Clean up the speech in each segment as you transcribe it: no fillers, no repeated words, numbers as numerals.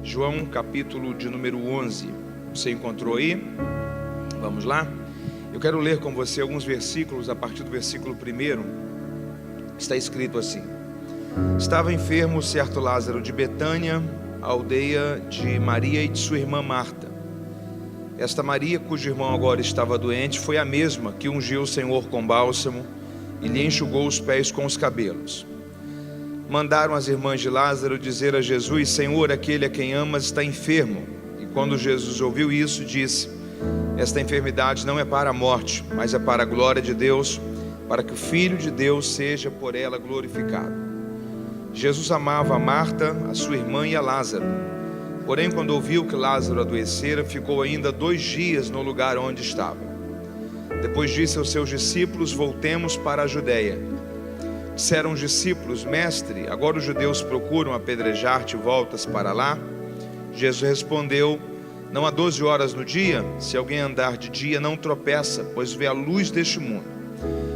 João capítulo de número 11. Você encontrou aí? Vamos lá? Eu quero ler com você alguns versículos. A partir do versículo 1 está escrito assim: Estava enfermo certo Lázaro de Betânia, a aldeia de Maria e de sua irmã Marta. Esta Maria, cujo irmão agora estava doente, foi a mesma que ungiu o Senhor com bálsamo e lhe enxugou os pés com os cabelos. Mandaram as irmãs de Lázaro dizer a Jesus: Senhor, aquele a quem amas está enfermo. E quando Jesus ouviu isso, disse: Esta enfermidade não é para a morte, mas é para a glória de Deus, para que o Filho de Deus seja por ela glorificado. Jesus amava a Marta, a sua irmã e a Lázaro. Porém, quando ouviu que Lázaro adoecera, ficou ainda 2 dias no lugar onde estava. Depois disse aos seus discípulos: Voltemos para a Judeia. Disseram os discípulos: Mestre, agora os judeus procuram apedrejar-te, voltas para lá? Jesus respondeu: Não há 12 horas no dia? Se alguém andar de dia, não tropeça, pois vê a luz deste mundo.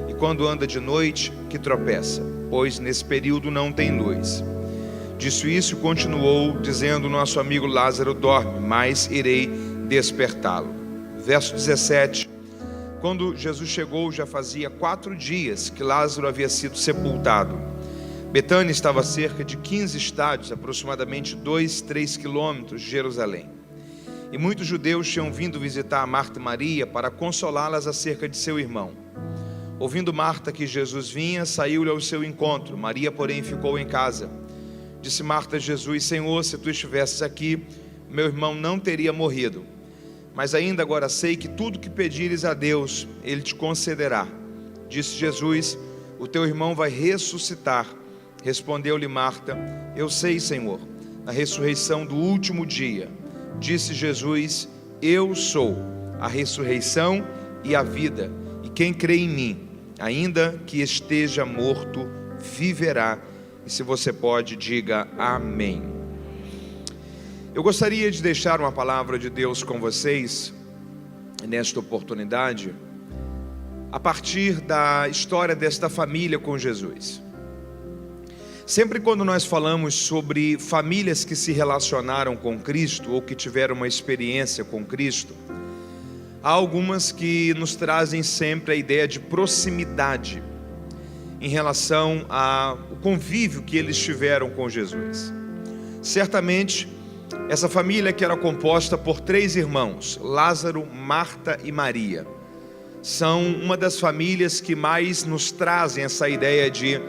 E quando anda de noite, que tropeça, pois nesse período não tem luz. Disse isso e continuou, dizendo: Nosso amigo Lázaro dorme, mas irei despertá-lo. Verso 17. Quando Jesus chegou, já fazia 4 dias que Lázaro havia sido sepultado. Betânia estava a cerca de 15 estádios, aproximadamente 2-3 quilômetros de Jerusalém. E muitos judeus tinham vindo visitar Marta e Maria para consolá-las acerca de seu irmão. Ouvindo Marta que Jesus vinha, saiu-lhe ao seu encontro. Maria, porém, ficou em casa. Disse Marta a Jesus: Senhor, se tu estivesses aqui, meu irmão não teria morrido. Mas ainda agora sei que tudo que pedires a Deus, Ele te concederá. Disse Jesus: O teu irmão vai ressuscitar. Respondeu-lhe Marta: Eu sei, Senhor, na ressurreição do último dia. Disse Jesus: Eu sou a ressurreição e a vida. E quem crê em mim, ainda que esteja morto, viverá. E se você pode, diga amém. Eu gostaria de deixar uma palavra de Deus com vocês nesta oportunidade, a partir da história desta família com Jesus. Sempre quando nós falamos sobre famílias que se relacionaram com Cristo ou que tiveram uma experiência com Cristo, há algumas que nos trazem sempre a ideia de proximidade em relação ao convívio que eles tiveram com Jesus. Certamente, essa família, que era composta por 3 irmãos, Lázaro, Marta e Maria, são uma das famílias que mais nos trazem essa ideia de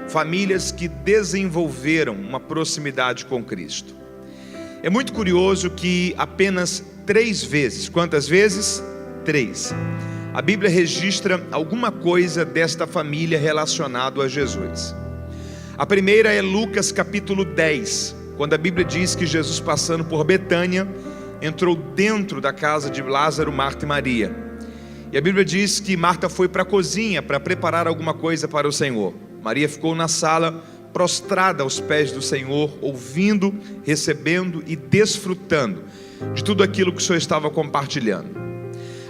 famílias que desenvolveram uma proximidade com Cristo. É muito curioso que apenas 3 vezes, quantas vezes? 3. A Bíblia registra alguma coisa desta família relacionado a Jesus. A primeira é Lucas capítulo 10, quando a Bíblia diz que Jesus, passando por Betânia, entrou dentro da casa de Lázaro, Marta e Maria. E a Bíblia diz que Marta foi para a cozinha para preparar alguma coisa para o Senhor. Maria ficou na sala, prostrada aos pés do Senhor, ouvindo, recebendo e desfrutando de tudo aquilo que o Senhor estava compartilhando.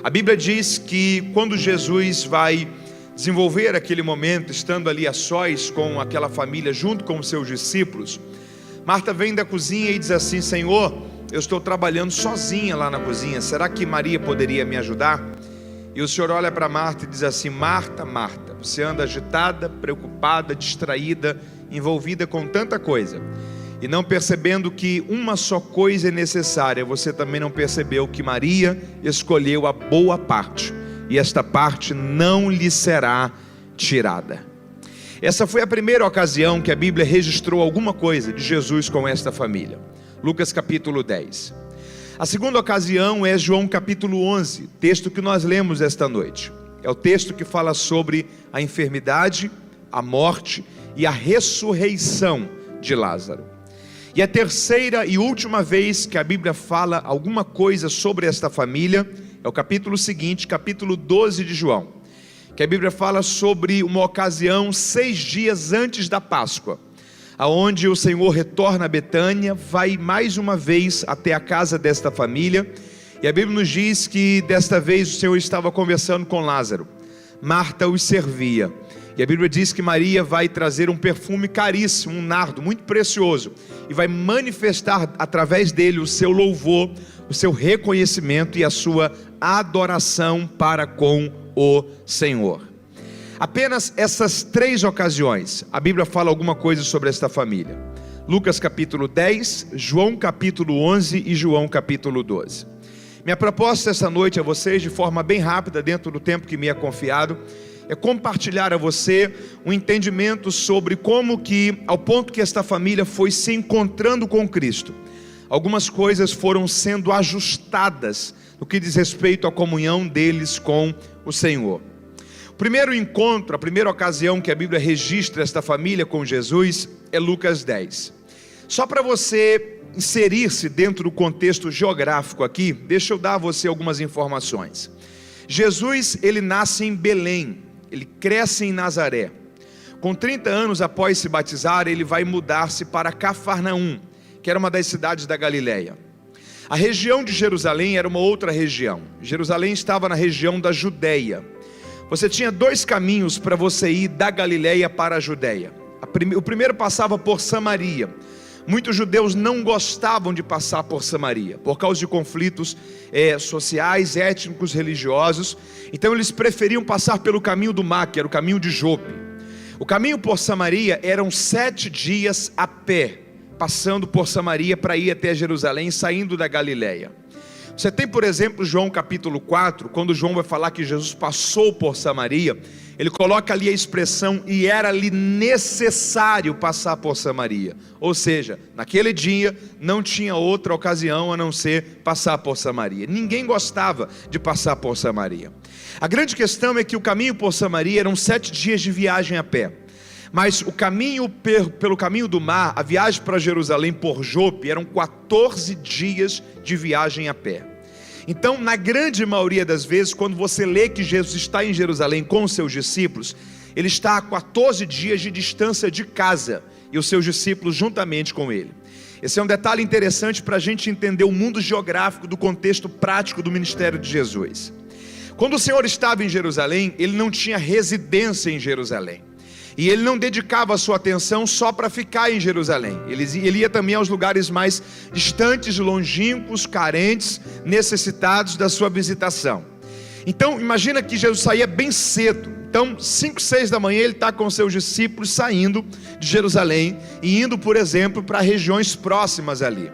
A Bíblia diz que quando Jesus vai desenvolver aquele momento, estando ali a sós com aquela família, junto com os seus discípulos, Marta vem da cozinha e diz assim: Senhor, eu estou trabalhando sozinha lá na cozinha, será que Maria poderia me ajudar? E o Senhor olha para Marta e diz assim: Marta, Marta, você anda agitada, preocupada, distraída, envolvida com tanta coisa, e não percebendo que uma só coisa é necessária. Você também não percebeu que Maria escolheu a boa parte, e esta parte não lhe será tirada. Essa foi a primeira ocasião que a Bíblia registrou alguma coisa de Jesus com esta família. Lucas capítulo 10. A segunda ocasião é João capítulo 11, texto que nós lemos esta noite. É o texto que fala sobre a enfermidade, a morte e a ressurreição de Lázaro. E a terceira e última vez que a Bíblia fala alguma coisa sobre esta família é o capítulo seguinte, capítulo 12 de João, que a Bíblia fala sobre uma ocasião 6 dias antes da Páscoa, aonde o Senhor retorna a Betânia, vai mais uma vez até a casa desta família, e a Bíblia nos diz que desta vez o Senhor estava conversando com Lázaro. Marta os servia, E a Bíblia diz que Maria vai trazer um perfume caríssimo, um nardo muito precioso, e vai manifestar através dele o seu louvor, o seu reconhecimento e a sua adoração para com o Senhor. Apenas essas 3 ocasiões, a Bíblia fala alguma coisa sobre esta família. Lucas capítulo 10, João capítulo 11 e João capítulo 12. Minha proposta esta noite a vocês, de forma bem rápida, dentro do tempo que me é confiado, é compartilhar a você um entendimento sobre como que, ao ponto que esta família foi se encontrando com Cristo, algumas coisas foram sendo ajustadas no que diz respeito à comunhão deles com o Senhor. O primeiro encontro, a primeira ocasião que a Bíblia registra esta família com Jesus é Lucas 10. Só para você inserir-se dentro do contexto geográfico aqui, deixa eu dar a você algumas informações. Jesus, ele nasce em Belém, ele cresce em Nazaré. Com 30 anos após se batizar, ele vai mudar-se para Cafarnaum, que era uma das cidades da Galileia. A região de Jerusalém era uma outra região. Jerusalém estava na região da Judeia. Você tinha 2 caminhos para você ir da Galileia para a Judeia. O primeiro passava por Samaria. Muitos judeus não gostavam de passar por Samaria, por causa de conflitos sociais, étnicos, religiosos. Então eles preferiam passar pelo caminho do mar, que era o caminho de Jope. O caminho por Samaria eram 7 dias a pé, passando por Samaria para ir até Jerusalém, saindo da Galileia. Você tem, por exemplo, João capítulo 4, quando João vai falar que Jesus passou por Samaria, ele coloca ali a expressão, e era-lhe necessário passar por Samaria. Ou seja, naquele dia não tinha outra ocasião a não ser passar por Samaria. Ninguém gostava de passar por Samaria. A grande questão é que o caminho por Samaria eram 7 dias de viagem a pé. Mas o caminho pelo caminho do mar, a viagem para Jerusalém por Jope, eram 14 dias de viagem a pé. Então, na grande maioria das vezes, quando você lê que Jesus está em Jerusalém com os seus discípulos, ele está a 14 dias de distância de casa, e os seus discípulos juntamente com ele. Esse é um detalhe interessante para a gente entender o mundo geográfico do contexto prático do ministério de Jesus. Quando o Senhor estava em Jerusalém, ele não tinha residência em Jerusalém. E ele não dedicava a sua atenção só para ficar em Jerusalém. Ele ia também aos lugares mais distantes, longínquos, carentes, necessitados da sua visitação. Então, imagina que Jesus saía bem cedo. Então, 5, 6 da manhã, ele está com seus discípulos saindo de Jerusalém e indo, por exemplo, para regiões próximas ali.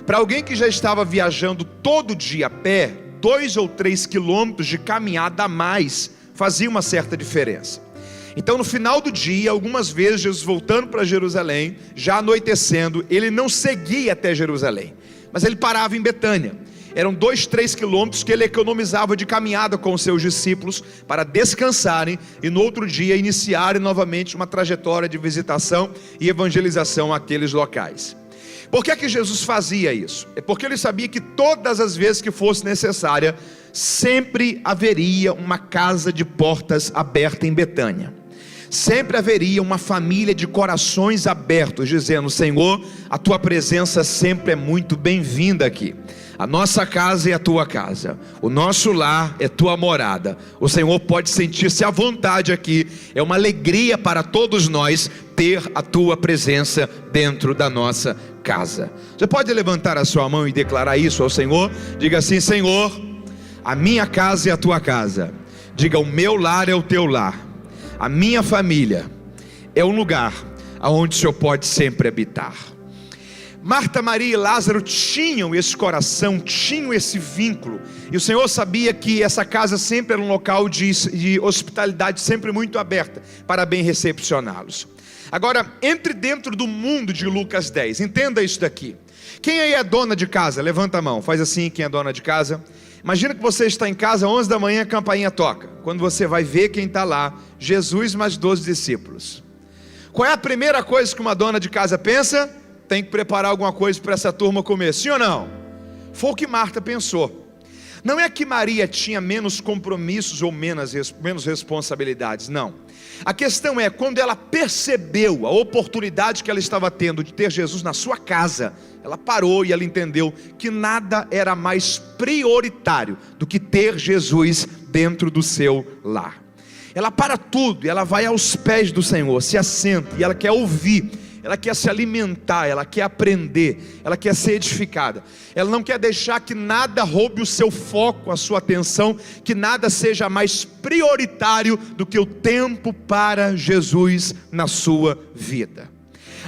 Para alguém que já estava viajando todo dia a pé, 2 ou 3 quilômetros de caminhada a mais fazia uma certa diferença. Então, no final do dia, algumas vezes, Jesus voltando para Jerusalém, já anoitecendo, ele não seguia até Jerusalém, mas ele parava em Betânia. Eram 2, 3 quilômetros que ele economizava de caminhada com os seus discípulos para descansarem e no outro dia iniciarem novamente uma trajetória de visitação e evangelização àqueles locais. Por que é que Jesus fazia isso? É porque ele sabia que todas as vezes que fosse necessária, sempre haveria uma casa de portas aberta em Betânia. Sempre haveria uma família de corações abertos, dizendo: Senhor, a tua presença sempre é muito bem-vinda aqui. A nossa casa é a tua casa, o nosso lar é tua morada. O Senhor pode sentir-se à vontade aqui. É uma alegria para todos nós ter a tua presença dentro da nossa casa. Você pode levantar a sua mão e declarar isso ao Senhor? Diga assim: Senhor, a minha casa é a tua casa. Diga: o meu lar é o teu lar. A minha família é um lugar onde o Senhor pode sempre habitar. Marta, Maria e Lázaro tinham esse coração, tinham esse vínculo. E o Senhor sabia que essa casa sempre era um local de hospitalidade, sempre muito aberta, para bem recepcioná-los. Agora, entre dentro do mundo de Lucas 10, entenda isso daqui. Quem aí é dona de casa? Levanta a mão, faz assim, quem é dona de casa. Imagina que você está em casa, 11 da manhã, a campainha toca. Quando você vai ver quem está lá, Jesus mais 12 discípulos. Qual é a primeira coisa que uma dona de casa pensa? Tem que preparar alguma coisa para essa turma comer, sim ou não? Foi o que Marta pensou. Não é que Maria tinha menos compromissos ou menos responsabilidades, não. A questão é, quando ela percebeu a oportunidade que ela estava tendo de ter Jesus na sua casa, ela parou e ela entendeu que nada era mais prioritário do que ter Jesus dentro do seu lar. ela para tudo e ela vai aos pés do Senhor, se assenta e ela quer ouvir, ela quer se alimentar, ela quer aprender, ela quer ser edificada. Ela não quer deixar que nada roube o seu foco, a sua atenção, que nada seja mais prioritário do que o tempo para Jesus na sua vida.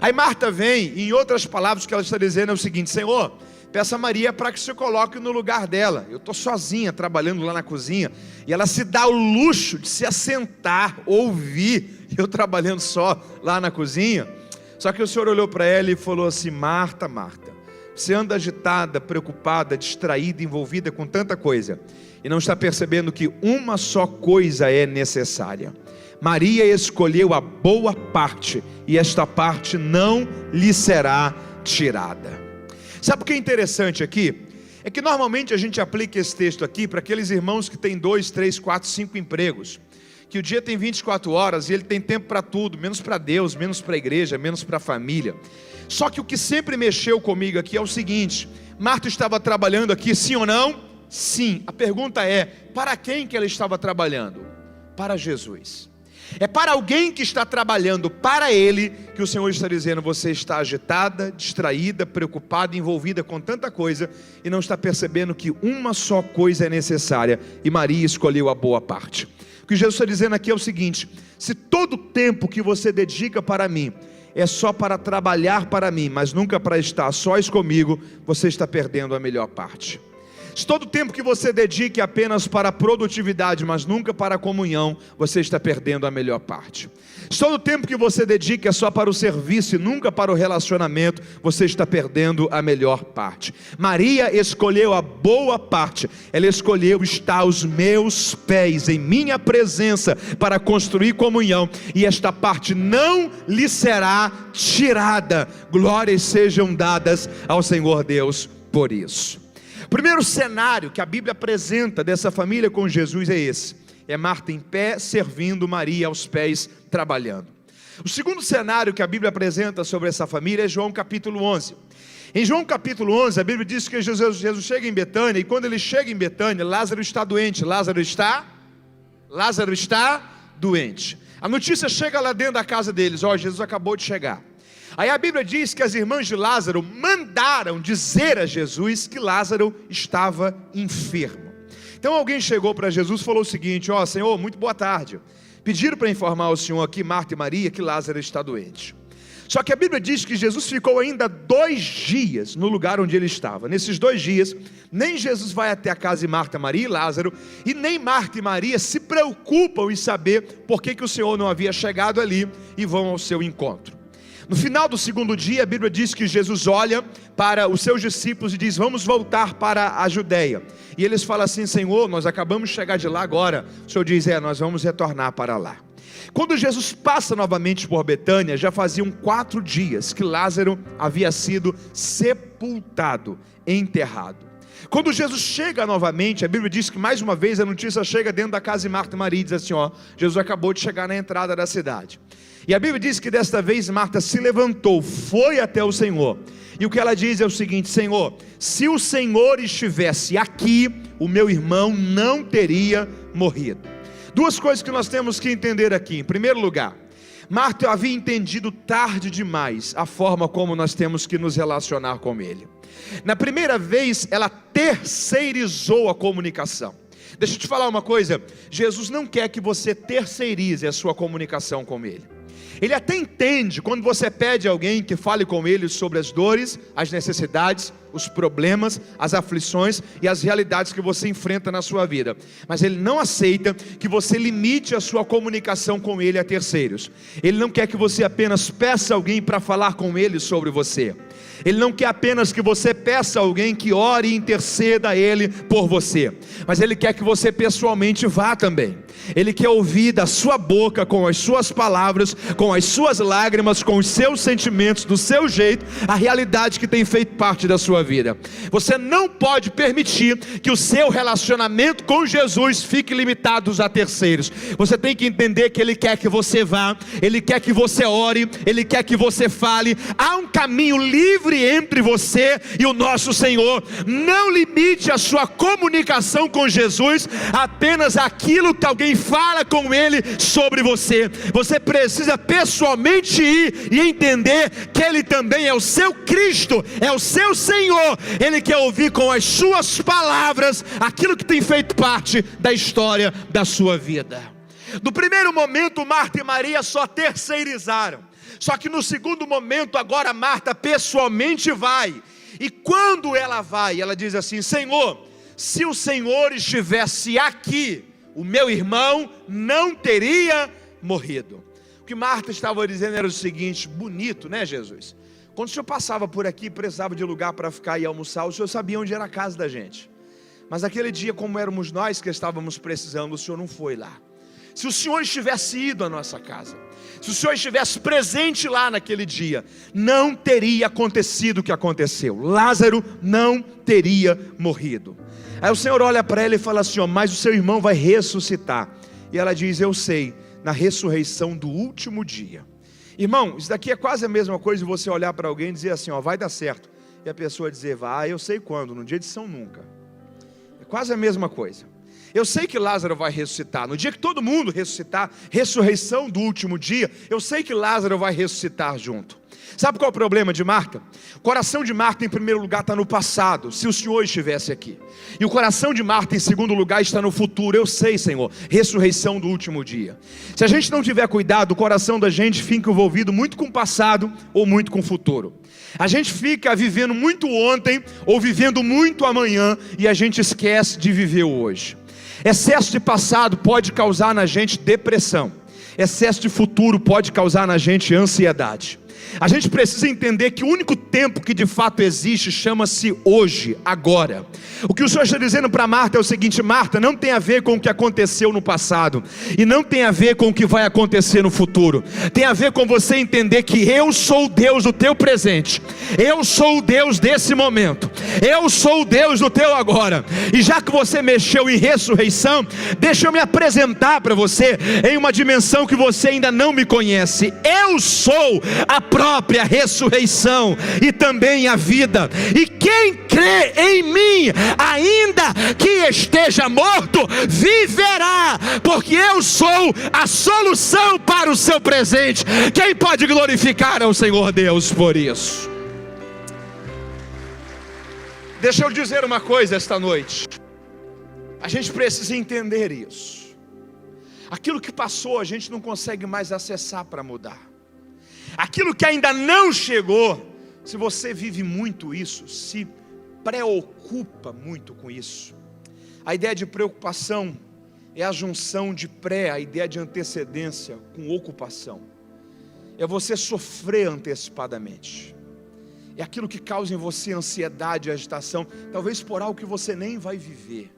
Aí Marta vem, e em outras palavras o que ela está dizendo é o seguinte: Senhor, peça a Maria para que se coloque no lugar dela. Eu estou sozinha trabalhando lá na cozinha, e ela se dá o luxo de se assentar, ouvir, eu trabalhando só lá na cozinha. Só que o Senhor olhou para ela e falou assim: Marta, Marta, você anda agitada, preocupada, distraída, envolvida com tanta coisa, e não está percebendo que uma só coisa é necessária. Maria escolheu a boa parte, e esta parte não lhe será tirada. Sabe o que é interessante aqui? É que normalmente a gente aplica esse texto aqui para aqueles irmãos que têm 2, 3, 4, 5 empregos, que o dia tem 24 horas e ele tem tempo para tudo, menos para Deus, menos para a igreja, menos para a família. Só que o que sempre mexeu comigo aqui é o seguinte: Marta estava trabalhando aqui, sim ou não? Sim. A pergunta é: para quem que ela estava trabalhando? Para Jesus. É para alguém que está trabalhando para Ele que o Senhor está dizendo: você está agitada, distraída, preocupada, envolvida com tanta coisa, e não está percebendo que uma só coisa é necessária, e Maria escolheu a boa parte. O que Jesus está dizendo aqui é o seguinte: se todo o tempo que você dedica para mim é só para trabalhar para mim, mas nunca para estar a sós comigo, você está perdendo a melhor parte. Se todo o tempo que você dedique apenas para a produtividade, mas nunca para a comunhão, você está perdendo a melhor parte. Se todo o tempo que você dedique é só para o serviço e nunca para o relacionamento, você está perdendo a melhor parte. Maria escolheu a boa parte. Ela escolheu estar aos meus pés, em minha presença, para construir comunhão, e esta parte não lhe será tirada. Glórias sejam dadas ao Senhor Deus por isso. O primeiro cenário que a Bíblia apresenta dessa família com Jesus é esse: é Marta em pé, servindo, Maria aos pés, trabalhando. O segundo cenário que a Bíblia apresenta sobre essa família é João capítulo 11. Em João capítulo 11, a Bíblia diz que Jesus chega em Betânia, e quando ele chega em Betânia, Lázaro está doente. Lázaro está doente. A notícia chega lá dentro da casa deles: ó, Jesus acabou de chegar. Aí a Bíblia diz que as irmãs de Lázaro mandaram dizer a Jesus que Lázaro estava enfermo. Então alguém chegou para Jesus e falou o seguinte: ó, Senhor, muito boa tarde. Pediram para informar ao Senhor aqui, Marta e Maria, que Lázaro está doente. Só que a Bíblia diz que Jesus ficou ainda 2 dias no lugar onde ele estava. Nesses 2 dias, nem Jesus vai até a casa de Marta, Maria e Lázaro, e nem Marta e Maria se preocupam em saber por que o Senhor não havia chegado ali, e vão ao seu encontro. No final do segundo dia, a Bíblia diz que Jesus olha para os seus discípulos e diz: vamos voltar para a Judeia. E eles falam assim: Senhor, nós acabamos de chegar de lá agora. O Senhor diz: nós vamos retornar para lá. Quando Jesus passa novamente por Betânia, já faziam 4 dias que Lázaro havia sido sepultado, enterrado. Quando Jesus chega novamente, a Bíblia diz que mais uma vez a notícia chega dentro da casa de Marta e Maria, e diz assim: ó, Jesus acabou de chegar na entrada da cidade. E a Bíblia diz que desta vez Marta se levantou, foi até o Senhor, e o que ela diz é o seguinte: Senhor, se o Senhor estivesse aqui, o meu irmão não teria morrido. 2 coisas que nós temos que entender aqui. Em primeiro lugar, Marta havia entendido tarde demais a forma como nós temos que nos relacionar com Ele. Na primeira vez, ela terceirizou a comunicação. Deixa eu te falar uma coisa: Jesus não quer que você terceirize a sua comunicação com Ele. Ele até entende quando você pede a alguém que fale com Ele sobre as dores, as necessidades, os problemas, as aflições e as realidades que você enfrenta na sua vida. Mas Ele não aceita que você limite a sua comunicação com Ele a terceiros. Ele não quer que você apenas peça alguém para falar com Ele sobre você. Ele não quer apenas que você peça a alguém que ore e interceda a Ele por você, mas Ele quer que você pessoalmente vá também. Ele quer ouvir da sua boca, com as suas palavras, com as suas lágrimas, com os seus sentimentos, do seu jeito, a realidade que tem feito parte da sua sua vida. Você não pode permitir que o seu relacionamento com Jesus fique limitado a terceiros. Você tem que entender que Ele quer que você vá, Ele quer que você ore, Ele quer que você fale. Há um caminho livre entre você e o nosso Senhor. Não limite a sua comunicação com Jesus apenas aquilo que alguém fala com Ele sobre você. Você precisa pessoalmente ir e entender que Ele também é o seu Cristo, é o seu Senhor. Ele quer ouvir com as suas palavras aquilo que tem feito parte da história da sua vida. No primeiro momento, Marta e Maria só terceirizaram. Só que no segundo momento, agora Marta pessoalmente vai. E quando ela vai, ela diz assim: Senhor, se o Senhor estivesse aqui, o meu irmão não teria morrido. O que Marta estava dizendo era o seguinte: bonito, né, Jesus? Quando o Senhor passava por aqui, precisava de lugar para ficar e almoçar, o Senhor sabia onde era a casa da gente. Mas aquele dia, como éramos nós que estávamos precisando, o Senhor não foi lá. Se o Senhor estivesse ido à nossa casa, se o Senhor estivesse presente lá naquele dia, não teria acontecido o que aconteceu. Lázaro não teria morrido. Aí o Senhor olha para ela e fala assim: ó, mas o seu irmão vai ressuscitar. E ela diz: eu sei, na ressurreição do último dia. Irmão, isso daqui é quase a mesma coisa de você olhar para alguém e dizer assim: ó, vai dar certo. E a pessoa dizer: vai, eu sei quando, no dia de São Nunca. É quase a mesma coisa. Eu sei que Lázaro vai ressuscitar. No dia que todo mundo ressuscitar, ressurreição do último dia, eu sei que Lázaro vai ressuscitar junto. Sabe qual é o problema de Marta? O coração de Marta, em primeiro lugar, está no passado, se o Senhor estivesse aqui. E o coração de Marta, em segundo lugar, está no futuro. Eu sei, Senhor, ressurreição do último dia. Se a gente não tiver cuidado, o coração da gente fica envolvido muito com o passado ou muito com o futuro. A gente fica vivendo muito ontem ou vivendo muito amanhã e a gente esquece de viver o hoje. Excesso de passado pode causar na gente depressão. Excesso de futuro pode causar na gente ansiedade. A gente precisa entender que o único tempo que de fato existe chama-se hoje, agora. O que o Senhor está dizendo para Marta é o seguinte: Marta, não tem a ver com o que aconteceu no passado, e não tem a ver com o que vai acontecer no futuro. Tem a ver com você entender que eu sou o Deus do teu presente, eu sou o Deus desse momento, eu sou o Deus do teu agora. E já que você mexeu em ressurreição, deixa eu me apresentar para você em uma dimensão que você ainda não me conhece. Eu sou a própria ressurreição e também a vida. E quem crê em mim, ainda que esteja morto, viverá, porque eu sou a solução para o seu presente. Quem pode glorificar ao Senhor Deus por isso? Deixa eu dizer uma coisa esta noite. A gente precisa entender isso. Aquilo que passou, a gente não consegue mais acessar para mudar. Aquilo que ainda não chegou, se você vive muito isso, se preocupa muito com isso. A ideia de preocupação é a junção de pré, a ideia de antecedência com ocupação. É você sofrer antecipadamente. É aquilo que causa em você ansiedade e agitação, talvez por algo que você nem vai viver.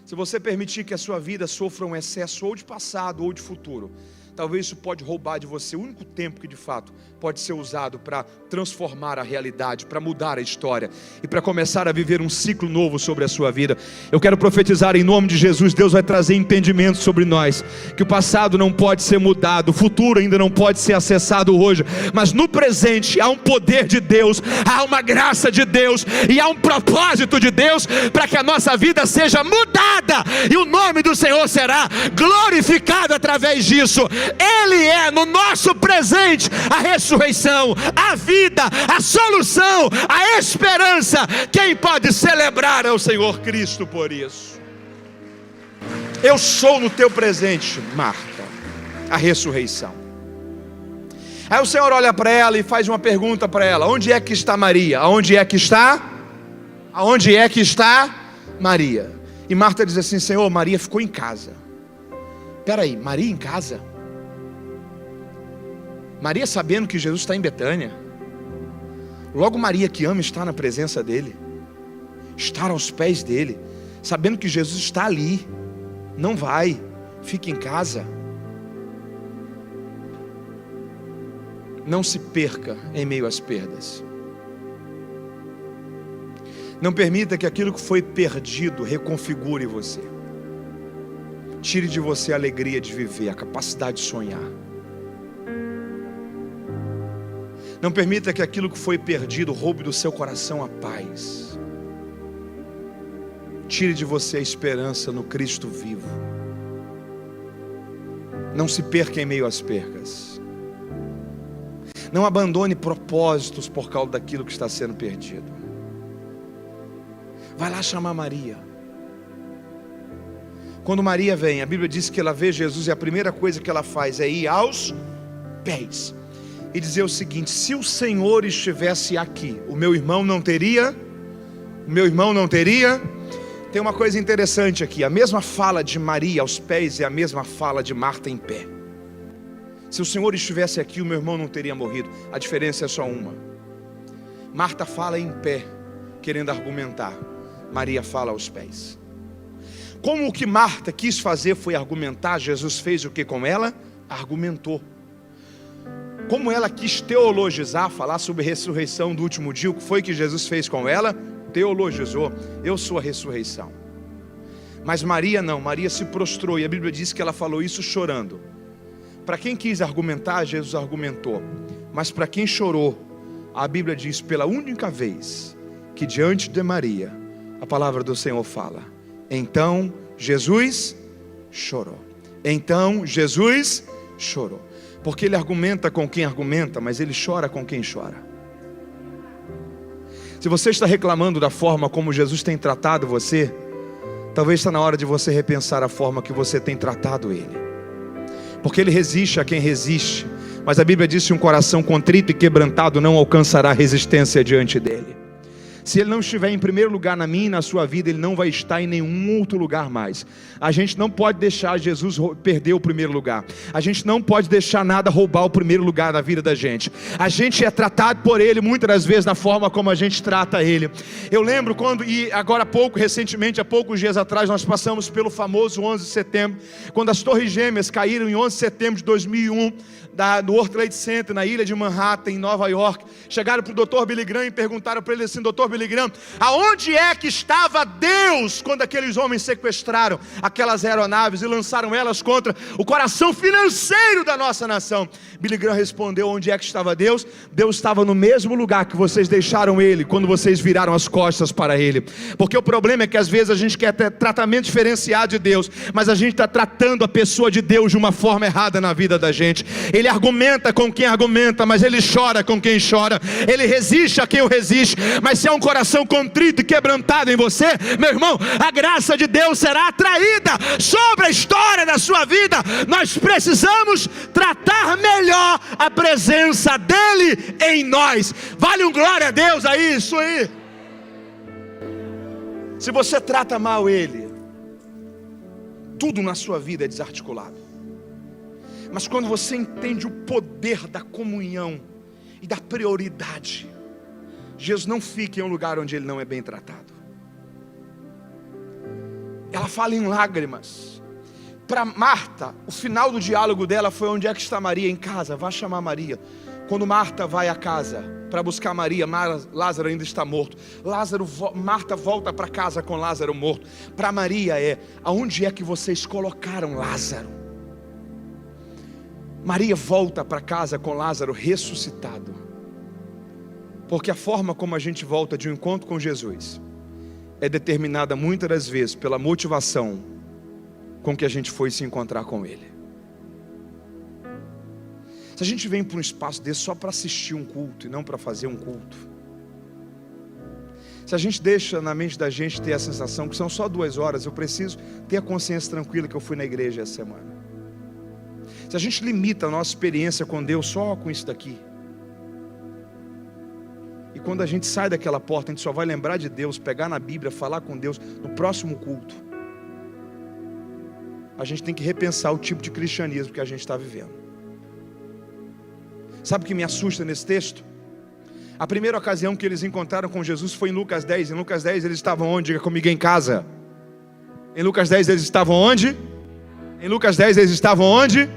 Se você permitir que a sua vida sofra um excesso ou de passado ou de futuro, talvez isso pode roubar de você o único tempo que de fato pode ser usado para transformar a realidade, para mudar a história e para começar a viver um ciclo novo sobre a sua vida. Eu quero profetizar em nome de Jesus. Deus vai trazer entendimento sobre nós, que o passado não pode ser mudado, o futuro ainda não pode ser acessado hoje, mas no presente há um poder de Deus, há uma graça de Deus e há um propósito de Deus para que a nossa vida seja mudada e o nome do Senhor será glorificado através disso. Ele é no nosso presente a ressurreição, a vida, a solução, a esperança. Quem pode celebrar ao Senhor Cristo por isso? Eu sou no teu presente, Marta, a ressurreição. Aí o Senhor olha para ela e faz uma pergunta para ela: onde é que está Maria? Aonde é que está? Aonde é que está Maria? E Marta diz assim: Senhor, Maria ficou em casa. Espera aí, Maria em casa? Maria sabendo que Jesus está em Betânia. Logo Maria que ama estar na presença dele, estar aos pés dele, sabendo que Jesus está ali. Não vai, fica em casa. Não se perca em meio às perdas. Não permita que aquilo que foi perdido reconfigure você. Tire de você a alegria de viver, a capacidade de sonhar. Não permita que aquilo que foi perdido roube do seu coração a paz. Tire de você a esperança no Cristo vivo. Não se perca em meio às percas. Não abandone propósitos por causa daquilo que está sendo perdido. Vai lá chamar Maria. Quando Maria vem, a Bíblia diz que ela vê Jesus e a primeira coisa que ela faz é ir aos pés e dizer o seguinte: se o Senhor estivesse aqui, o meu irmão não teria. Tem uma coisa interessante aqui, a mesma fala de Maria aos pés é a mesma fala de Marta em pé. Se o Senhor estivesse aqui, o meu irmão não teria morrido. A diferença é só uma. Marta fala em pé, querendo argumentar. Maria fala aos pés. Como o que Marta quis fazer foi argumentar, Jesus fez o que com ela? Argumentou. Como ela quis teologizar, falar sobre a ressurreição do último dia, o que foi que Jesus fez com ela? Teologizou. Eu sou a ressurreição. Mas Maria não, Maria se prostrou, e a Bíblia diz que ela falou isso chorando. Para quem quis argumentar, Jesus argumentou. Mas para quem chorou, a Bíblia diz pela única vez que diante de Maria, a palavra do Senhor fala: então Jesus chorou. Então Jesus chorou. Porque ele argumenta com quem argumenta, mas ele chora com quem chora. Se você está reclamando da forma como Jesus tem tratado você, talvez está na hora de você repensar a forma que você tem tratado ele. Porque ele resiste a quem resiste, mas a Bíblia diz que um coração contrito e quebrantado não alcançará resistência diante dele. Se ele não estiver em primeiro lugar na minha e na sua vida, ele não vai estar em nenhum outro lugar mais. A gente não pode deixar Jesus perder o primeiro lugar. A gente não pode deixar nada roubar o primeiro lugar na vida da gente. A gente é tratado por ele muitas das vezes na forma como a gente trata ele. Eu lembro quando, e agora há pouco, recentemente, há poucos dias atrás, nós passamos pelo famoso 11 de setembro, quando as torres gêmeas caíram em 11 de setembro de 2001, do World Trade Center, na ilha de Manhattan, em Nova York. Chegaram para o Dr. Billy Graham e perguntaram para ele assim: Dr. Billy Graham, aonde é que estava Deus quando aqueles homens sequestraram aquelas aeronaves e lançaram elas contra o coração financeiro da nossa nação? Billy Graham respondeu: onde é que estava Deus? Deus estava no mesmo lugar que vocês deixaram ele quando vocês viraram as costas para ele. Porque o problema é que às vezes a gente quer ter tratamento diferenciado de Deus, mas a gente está tratando a pessoa de Deus de uma forma errada na vida da gente. Ele argumenta com quem argumenta, mas ele chora com quem chora. Ele resiste a quem o resiste. Mas se há um coração contrito e quebrantado em você, meu irmão, a graça de Deus será atraída sobre a história da sua vida. Nós precisamos tratar melhor a presença dele em nós. Vale um glória a Deus a isso aí. Se você trata mal ele, tudo na sua vida é desarticulado. Mas quando você entende o poder da comunhão e da prioridade, Jesus não fica em um lugar onde ele não é bem tratado. Ela fala em lágrimas. Para Marta, o final do diálogo dela foi: onde é que está Maria? Em casa, vá chamar Maria. Quando Marta vai à casa para buscar Maria, Lázaro ainda está morto. Marta volta para casa com Lázaro morto. Para Maria é: aonde é que vocês colocaram Lázaro? Maria volta para casa com Lázaro ressuscitado. Porque a forma como a gente volta de um encontro com Jesus é determinada muitas das vezes pela motivação com que a gente foi se encontrar com ele. Se a gente vem para um espaço desse só para assistir um culto e não para fazer um culto, se a gente deixa na mente da gente ter a sensação que são só 2 horas, eu preciso ter a consciência tranquila que eu fui na igreja essa semana. Se a gente limita a nossa experiência com Deus só com isso daqui, e quando a gente sai daquela porta, a gente só vai lembrar de Deus, pegar na Bíblia, falar com Deus no próximo culto, a gente tem que repensar o tipo de cristianismo que a gente está vivendo. Sabe o que me assusta nesse texto? A primeira ocasião que eles encontraram com Jesus foi em Lucas 10. Em Lucas 10 eles estavam onde? Diga comigo: em casa. Em Lucas 10 eles estavam onde? Em Lucas 10 eles estavam onde?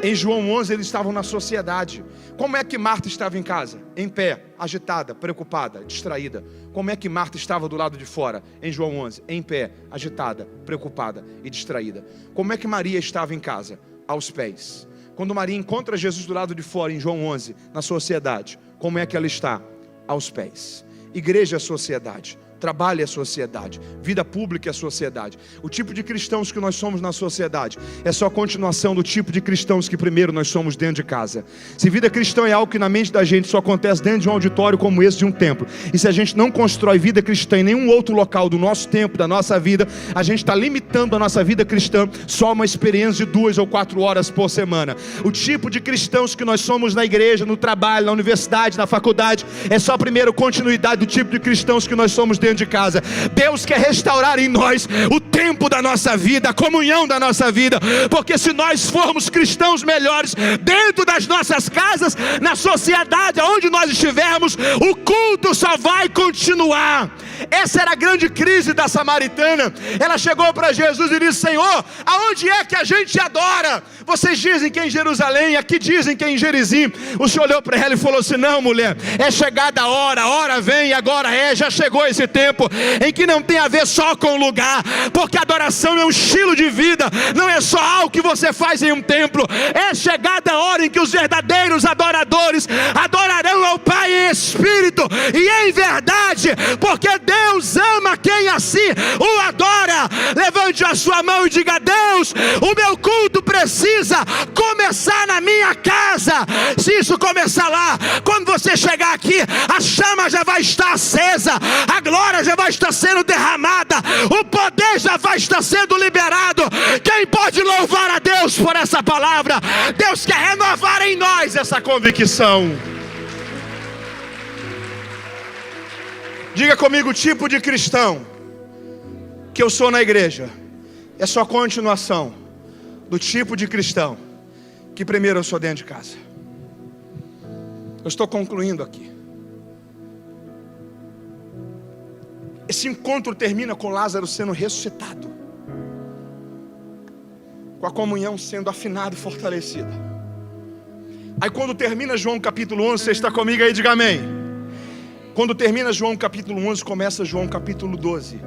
Em João 11 eles estavam na sociedade. Como é que Marta estava em casa? Em pé, agitada, preocupada, distraída. Como é que Marta estava do lado de fora? Em João 11, em pé, agitada, preocupada e distraída. Como é que Maria estava em casa? Aos pés. Quando Maria encontra Jesus do lado de fora em João 11, na sociedade, como é que ela está? Aos pés. Igreja é sociedade. Trabalho é sociedade, vida pública é sociedade. O tipo de cristãos que nós somos na sociedade é só continuação do tipo de cristãos que primeiro nós somos dentro de casa. Se vida cristã é algo que na mente da gente só acontece dentro de um auditório como esse de um templo, e se a gente não constrói vida cristã em nenhum outro local do nosso tempo, da nossa vida, a gente está limitando a nossa vida cristã só a uma experiência de 2 ou 4 horas por semana. O tipo de cristãos que nós somos na igreja, no trabalho, na universidade, na faculdade, é só primeiro continuidade do tipo de cristãos que nós somos dentro de casa. Deus quer restaurar em nós o tempo da nossa vida, a comunhão da nossa vida, porque se nós formos cristãos melhores dentro das nossas casas, na sociedade, aonde nós estivermos, o culto só vai continuar. Essa era a grande crise da samaritana. Ela chegou para Jesus e disse: Senhor, aonde é que a gente adora? Vocês dizem que é em Jerusalém, aqui dizem que é em Gerizim. O Senhor olhou para ela e falou assim: não, mulher, é chegada a hora vem, agora já chegou esse tempo em que não tem a ver só com o lugar, porque adoração é um estilo de vida, não é só algo que você faz em um templo. É chegada a hora em que os verdadeiros adoradores adorarão ao Pai em espírito e em verdade, porque Deus ama quem assim o adora. Levante a sua mão e diga: Deus, o meu culto precisa começar na minha casa. Se isso começar lá, quando você chegar aqui, a chama já vai estar acesa, a glória já vai estar sendo derramada, o poder já vai estar sendo liberado. Quem pode louvar a Deus por essa palavra? Deus quer renovar em nós essa convicção. Diga comigo: o tipo de cristão que eu sou na igreja é só continuação do tipo de cristão que primeiro eu sou dentro de casa. Eu estou concluindo aqui. Esse encontro termina com Lázaro sendo ressuscitado, com a comunhão sendo afinada e fortalecida. Aí quando termina João capítulo 11, você está comigo aí? Diga amém. Quando termina João capítulo 11, começa João capítulo 12.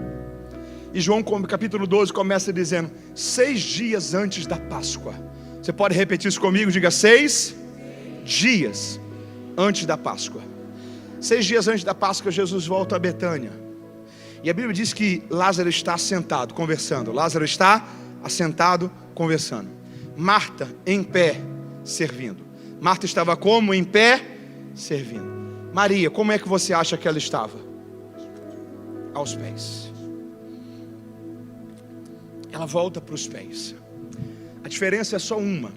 E João capítulo 12 começa dizendo: 6 dias antes da Páscoa. Você pode repetir isso comigo? Diga: 6 dias antes da Páscoa. 6 dias antes da Páscoa, Jesus volta a Betânia. E a Bíblia diz que Lázaro está assentado, conversando. Lázaro está assentado, conversando. Marta em pé, servindo. Marta estava como? Em pé, servindo. Maria, como é que você acha que ela estava? Aos pés. Ela volta para os pés. A diferença é só uma.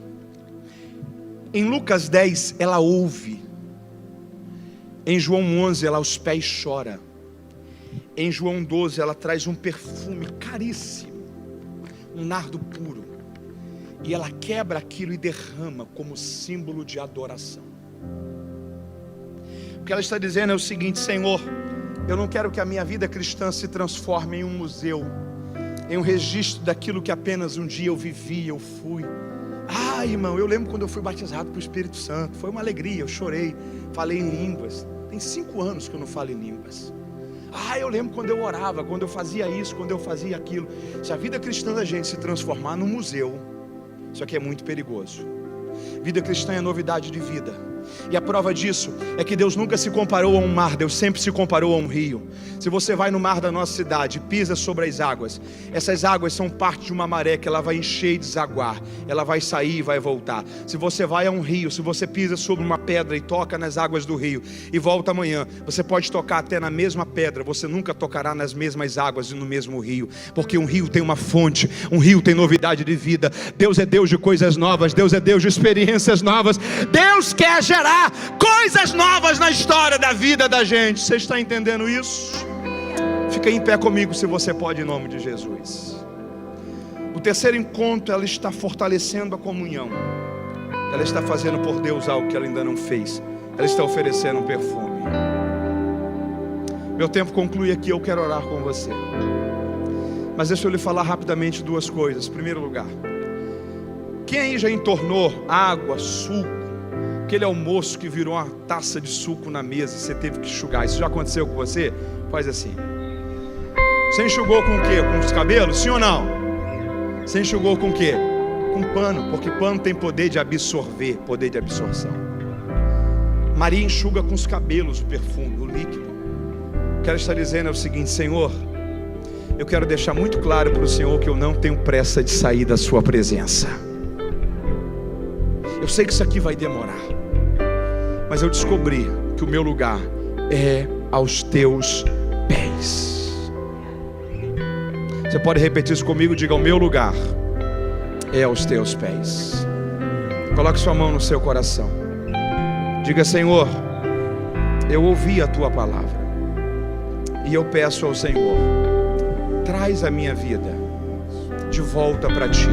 Em Lucas 10 ela ouve. Em João 11 ela aos pés chora. Em João 12 ela traz um perfume caríssimo, um nardo puro, e ela quebra aquilo e derrama como símbolo de adoração. O que ela está dizendo é o seguinte: Senhor, eu não quero que a minha vida cristã se transforme em um museu, em um registro daquilo que apenas um dia eu vivi, eu fui. Ah, irmão, eu lembro quando eu fui batizado pelo Espírito Santo, foi uma alegria, eu chorei, falei em línguas. Tem 5 anos que eu não falo em línguas. Ah, eu lembro quando eu orava, quando eu fazia isso, quando eu fazia aquilo. Se a vida cristã da gente se transformar num museu, isso aqui é muito perigoso. Vida cristã é novidade de vida. E a prova disso é que Deus nunca se comparou a um mar, Deus sempre se comparou a um rio. Se você vai no mar da nossa cidade, pisa sobre as águas, essas águas são parte de uma maré que ela vai encher e desaguar, ela vai sair e vai voltar. Se você vai a um rio, se você pisa sobre uma pedra e toca nas águas do rio e volta amanhã, você pode tocar até na mesma pedra, você nunca tocará nas mesmas águas e no mesmo rio, porque um rio tem uma fonte, um rio tem novidade de vida. Deus é Deus de coisas novas, Deus é Deus de experiências novas. Deus quer gerar coisas novas na história da vida da gente. Você está entendendo isso? Fica em pé comigo se você pode, em nome de Jesus. O terceiro encontro, ela está fortalecendo a comunhão. Ela está fazendo por Deus algo que ela ainda não fez. Ela está oferecendo um perfume. Meu tempo conclui aqui, eu quero orar com você. Mas deixa eu lhe falar rapidamente 2 coisas. Em primeiro lugar, Quem aí já entornou água, suco, aquele almoço que virou uma taça de suco na mesa e você teve que enxugar? Isso já aconteceu com você? Faz assim. Você enxugou com o quê? Com os cabelos? Sim ou não? Você enxugou com o quê? Com pano, porque pano tem poder de absorver, poder de absorção. Maria enxuga com os cabelos o perfume, o líquido. O que ela está dizendo é o seguinte: Senhor, eu quero deixar muito claro para o Senhor que eu não tenho pressa de sair da sua presença. Eu sei que isso aqui vai demorar, mas eu descobri que o meu lugar é aos teus pés. Você pode repetir isso comigo? Diga: o meu lugar é aos teus pés. Coloque sua mão no seu coração. Diga: Senhor, eu ouvi a tua palavra e eu peço ao Senhor, traz a minha vida de volta para ti.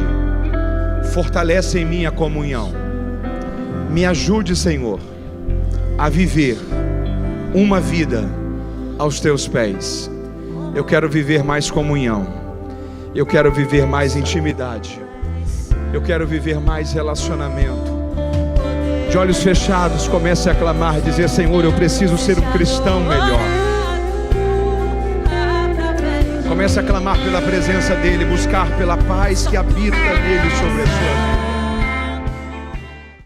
Fortalece em mim a comunhão. Me ajude, Senhor, a viver uma vida aos teus pés. Eu quero viver mais comunhão. Eu quero viver mais intimidade. Eu quero viver mais relacionamento. De olhos fechados, comece a clamar, dizer: Senhor, eu preciso ser um cristão melhor. Comece a clamar pela presença dEle, buscar pela paz que habita nele sobre a sua vida.